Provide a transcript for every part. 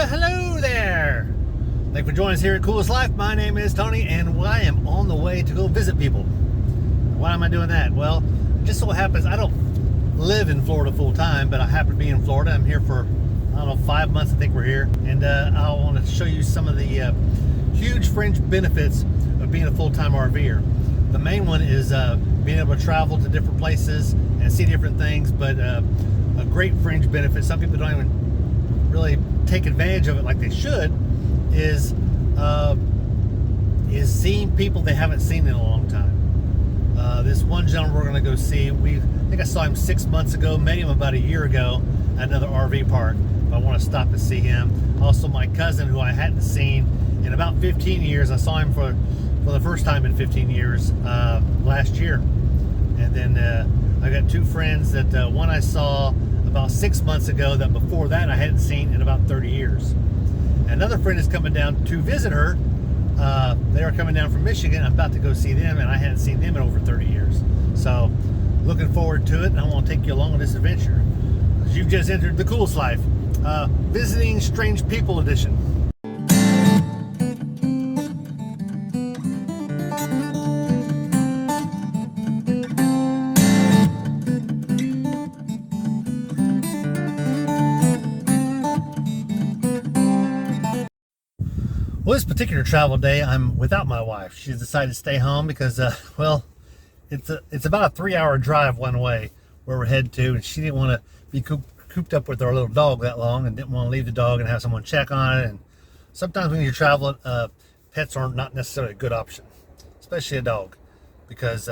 Well, hello there. Thank you for joining us here at Coolest Life. My name is Tony, and I am on the way to go visit people. Why am I doing that? Well, it just so happens I don't live in Florida full time, but I happen to be in Florida. I'm here for, 5 months I think we're here. And I want to show you some of the huge fringe benefits of being a full-time RVer. The main one is being able to travel to different places and see different things, but a great fringe benefit, some people don't even really take advantage of it like they should, is seeing people they haven't seen in a long time. This one gentleman we're going to go see, I think I saw him 6 months ago, met him about a year ago at another RV park. I want to stop and see him. Also, my cousin, who I hadn't seen in about 15 years, I saw him for the first time in 15 years last year. And then I got two friends that one I saw about 6 months ago, that before that I hadn't seen in about 30 years. Another friend is coming down to visit her. They are coming down from Michigan. I'm about to go see them, and I hadn't seen them in over 30 years. So looking forward to it, and I want to take you along on this adventure. You've just entered the Coolest Life, Visiting Strange People Edition. Well, this particular travel day, I'm without my wife. She's decided to stay home because, it's about a 3-hour drive one way where we're headed to, and she didn't want to be cooped up with our little dog that long, and didn't want to leave the dog and have someone check on it. And sometimes when you're traveling, pets are not necessarily a good option, especially a dog, because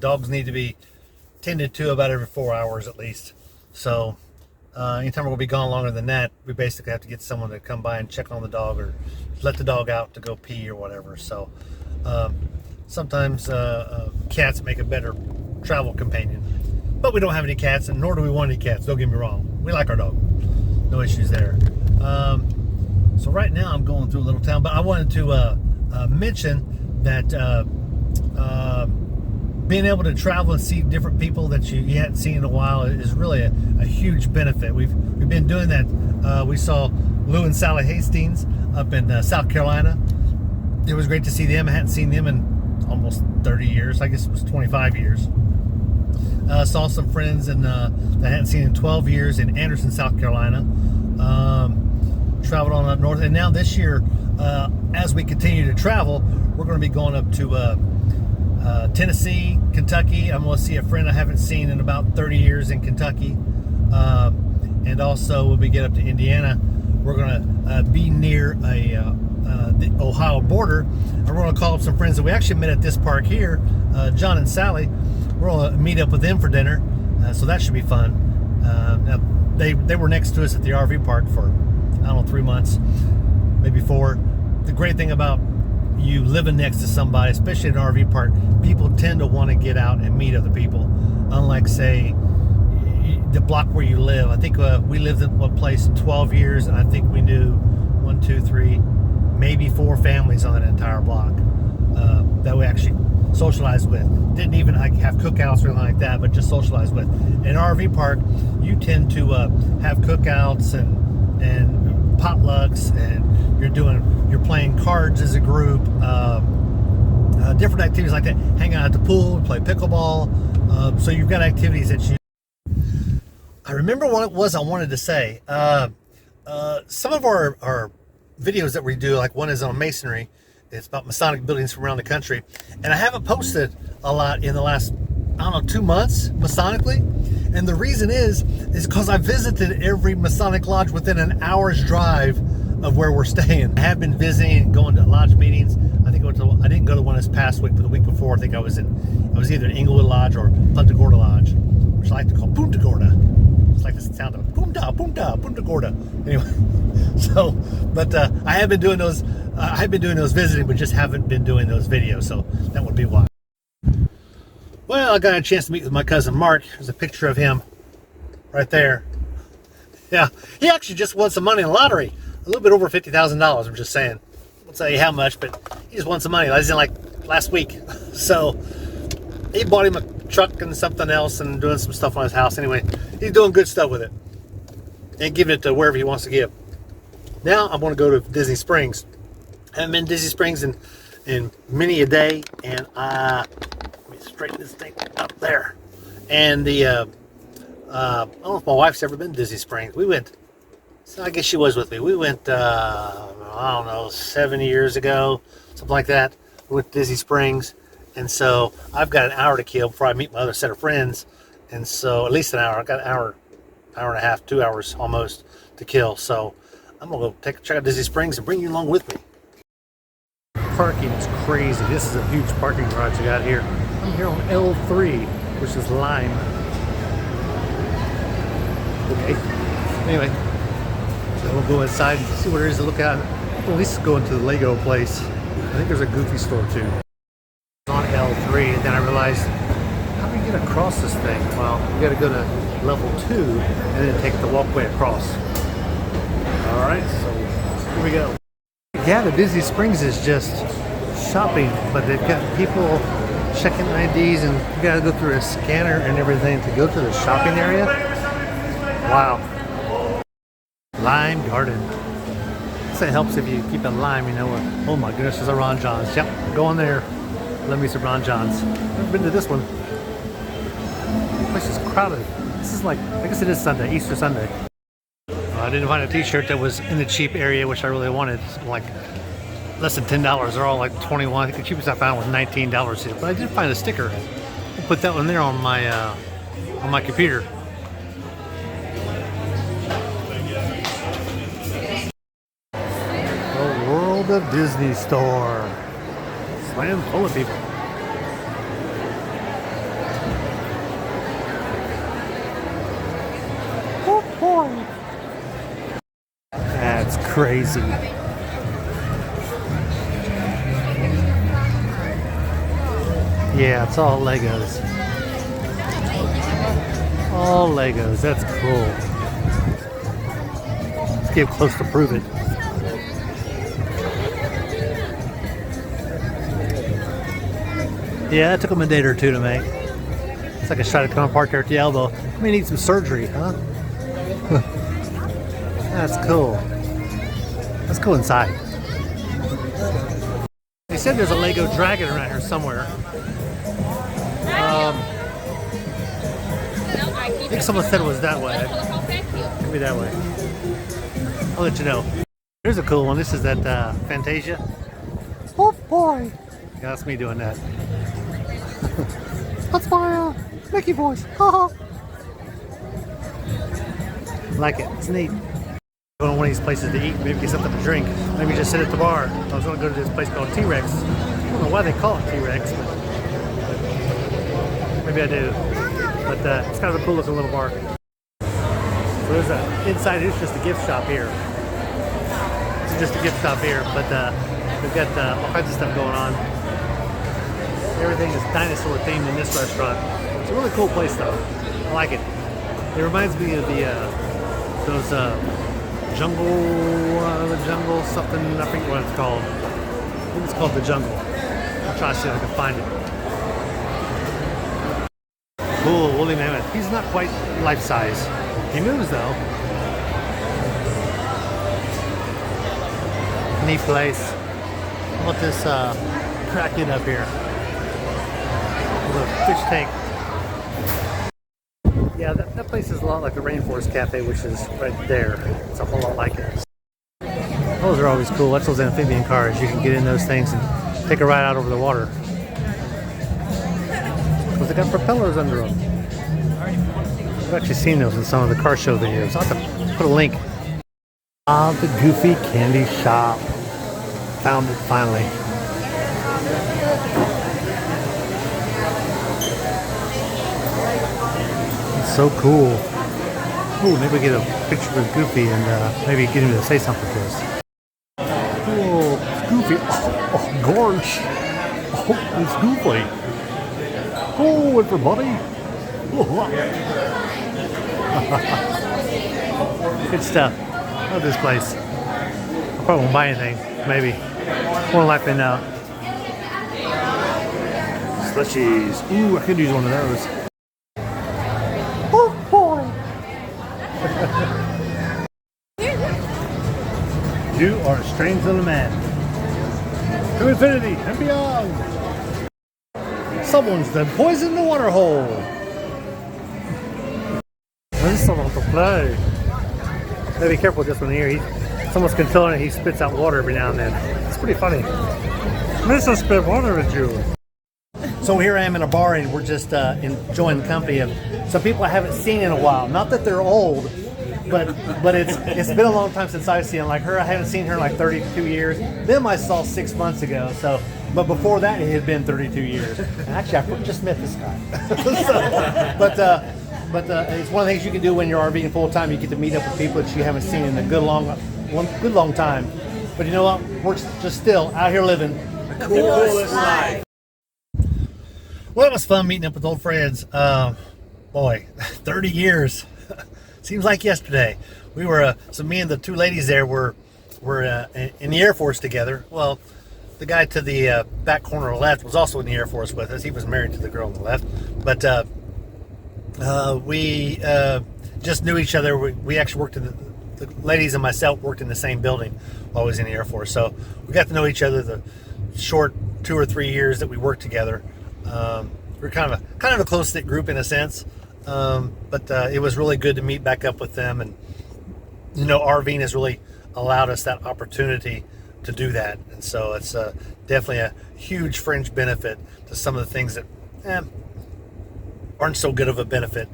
dogs need to be tended to about every 4 hours at least. So anytime we're going to be gone longer than that, we basically have to get someone to come by and check on the dog, or let the dog out to go pee or whatever. So sometimes cats make a better travel companion, but we don't have any cats, and nor do we want any cats. Don't get me wrong, we like our dog, no issues there. So right now I'm going through a little town, but I wanted to mention that being able to travel and see different people that you hadn't seen in a while is really a huge benefit. We've been doing that. We saw Lou and Sally Hastings up in South Carolina. It was great to see them. I hadn't seen them in almost 30 years. I guess it was 25 years. Saw some friends that I hadn't seen in 12 years in Anderson, South Carolina. Traveled on up north, and now this year, as we continue to travel, we're going to be going up to Tennessee, Kentucky. I'm going to see a friend I haven't seen in about 30 years in Kentucky. And also when we get up to Indiana, we're going to be near the Ohio border, and we're going to call up some friends that we actually met at this park here, John and Sally. We're going to meet up with them for dinner, so that should be fun. Now they were next to us at the RV park for 3 months, maybe 4. The great thing about you living next to somebody, especially at an RV park, people tend to want to get out and meet other people. Unlike, say, the block where you live. I think we lived in one place 12 years, and I think we knew 1, 2, 3, maybe 4 families on that entire block that we actually socialized with. Didn't even have cookouts or anything like that, but just socialized with. In an RV park, you tend to have cookouts and potlucks, and you're playing cards as a group, different activities like that. Hang out at the pool, play pickleball. So you've got activities that you. I remember what it was I wanted to say. Some of our videos that we do, like one is on masonry. It's about Masonic buildings from around the country, and I haven't posted a lot in the last 2 months Masonically. And the reason is because I visited every Masonic lodge within an hour's drive of where we're staying. I have been visiting and going to lodge meetings. I didn't go to one this past week, but the week before, I think I was either in Inglewood Lodge or Punta Gorda Lodge, which I like to call Punta Gorda. It's like the sound of Punta Gorda. Anyway, so, but I have been doing those. I've been doing those visiting, but just haven't been doing those videos. So that would be why. Well, I got a chance to meet with my cousin Mark. There's a picture of him right there. Yeah, he actually just won some money in the lottery. A little bit over $50,000. I'm just saying. I won't tell you how much, but he just won some money. That was in like last week. So he bought him a truck and something else and doing some stuff on his house. Anyway, he's doing good stuff with it and giving it to wherever he wants to give. Now I'm going to go to Disney Springs. I haven't been to Disney Springs in many a day, and let me straighten this thing up there. And I don't know if my wife's ever been to Disney Springs. We went, so I guess she was with me. We went, I don't know, 7 years ago, something like that. We went to Disney Springs, and so I've got an hour to kill before I meet my other set of friends, and so at least an hour. I've got an hour and a half, 2 hours almost to kill. So I'm gonna go check out Disney Springs and bring you along with me. Parking is crazy. This is a huge parking garage I got here. I'm here on L3, which is Lime. Okay. Anyway, so we'll go inside and see what there is to look at. We'll at least go into the Lego place. I think there's a Goofy store too. On L3, and then I realized, how do we get across this thing? Well, we got to go to level 2 and then take the walkway across. All right, so here we go. Yeah, the Disney Springs is just shopping, but they've got people checking IDs, and you got to go through a scanner and everything to go to the shopping area. Wow. Lime Garden. This helps if you keep it lime, you know. Oh my goodness, there's a Ron John's. Yep, go on there. Let me some Ron John's. Never been to this one. The place is crowded. This is like, I guess it is Sunday, Easter Sunday. I didn't find a t-shirt that was in the cheap area, which I really wanted. It's like less than $10. They're all like 21. I think the cheapest I found was $19 here. But I did find a sticker. I'll put that one there on my computer. The World of Disney store. Slam full of people. Oh boy. That's crazy. Yeah, it's all Legos. All Legos. That's cool. Let's get close to prove it. Yeah, it took them a day or two to make. It's like a shot of coming apart there at the elbow. I may need some surgery, huh? That's cool. Let's go inside. They said there's a Lego dragon around here somewhere. I think someone said it was that way. Could be that way. I'll let you know. Here's a cool one. This is that Fantasia. Oh boy. Yeah, that's me doing that. That's my Mickey voice. Like it. It's neat. Going to one of these places to eat, maybe get something to drink, maybe just sit at the bar. I was going to go to this place called T-Rex. I don't know why they call it T-Rex, but maybe I do. But it's kind of a cool looking little bar. So there's inside, it's just a gift shop here. It's just a gift shop here, but we've got all kinds of stuff going on. Everything is dinosaur themed in this restaurant. It's a really cool place though. I like it. It reminds me of those the jungle something, I forget what it's called. I think it's called The Jungle. I'll try to see if I can find it. Cool, woolly mammoth. He's not quite life size. He moves though. Neat place. How about this kraken up here? With a fish tank. Yeah, that place is a lot like the Rainforest Cafe, which is right there. It's a whole lot like it. Those are always cool. That's those amphibian cars. You can get in those things and take a ride out over the water. Because they got propellers under them. I've actually seen those in some of the car show videos. I'll have to put a link. Ah, the Goofy Candy Shop. Found it finally. So cool. Ooh, maybe get a picture with Goofy and maybe get him to say something to us. Oh, it's Goofy. Oh, gosh. Oh, it's Goofy. Oh, everybody. Oh. Good stuff. I love this place. I probably won't buy anything. Maybe. More likely now. Slushies. Ooh, I could use one of those. You are a strange little man. To infinity and beyond. Someone's done poison the water hole. There's someone to play. Gotta be careful with this one here. Someone's controlling it. He spits out water every now and then. It's pretty funny. Mr. Spit water at you. So here I am in a bar, and we're just enjoying the company of some people I haven't seen in a while. Not that they're old, but it's been a long time since I've seen like her. I haven't seen her in like 32 years. Them I saw 6 months ago. So, but before that it had been 32 years. And actually, I just met this guy. But it's one of the things you can do when you're RVing full time. You get to meet up with people that you haven't seen in a good long time. But you know what? We're just still out here living the coolest life. Well, it was fun meeting up with old friends. Boy, 30 years. Seems like yesterday. We were, so me and the two ladies there were in the Air Force together. Well, the guy to the back corner left was also in the Air Force with us. He was married to the girl on the left. But we just knew each other. We actually worked in the ladies and myself worked in the same building while I was in the Air Force. So we got to know each other the short 2 or 3 years that we worked together. We're kind of a close-knit group in a sense, but it was really good to meet back up with them. And you know, RVing has really allowed us that opportunity to do that, and so it's definitely a huge fringe benefit to some of the things that aren't so good of a benefit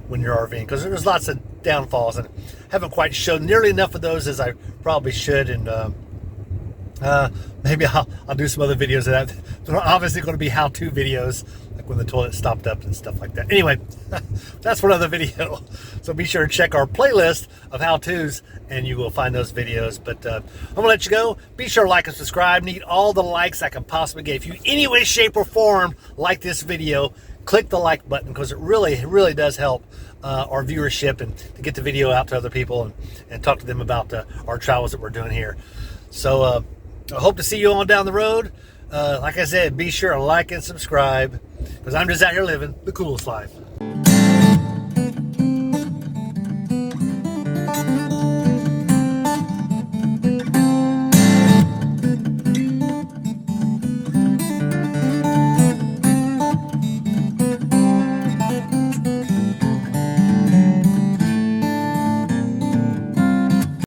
when you're RVing, because there's lots of downfalls, and haven't quite showed nearly enough of those as I probably should. And maybe I'll do some other videos of that. They're obviously going to be how-to videos, like when the toilet stopped up and stuff like that. Anyway, that's for another video. So be sure to check our playlist of how-tos, and you will find those videos. But I'm going to let you go. Be sure to like and subscribe. Need all the likes I can possibly get. If you, any way, shape, or form, like this video, click the like button, because it really does help our viewership and to get the video out to other people and talk to them about our travels that we're doing here. So I hope to see you on down the road. Like I said, be sure to like and subscribe, because I'm just out here living the coolest life.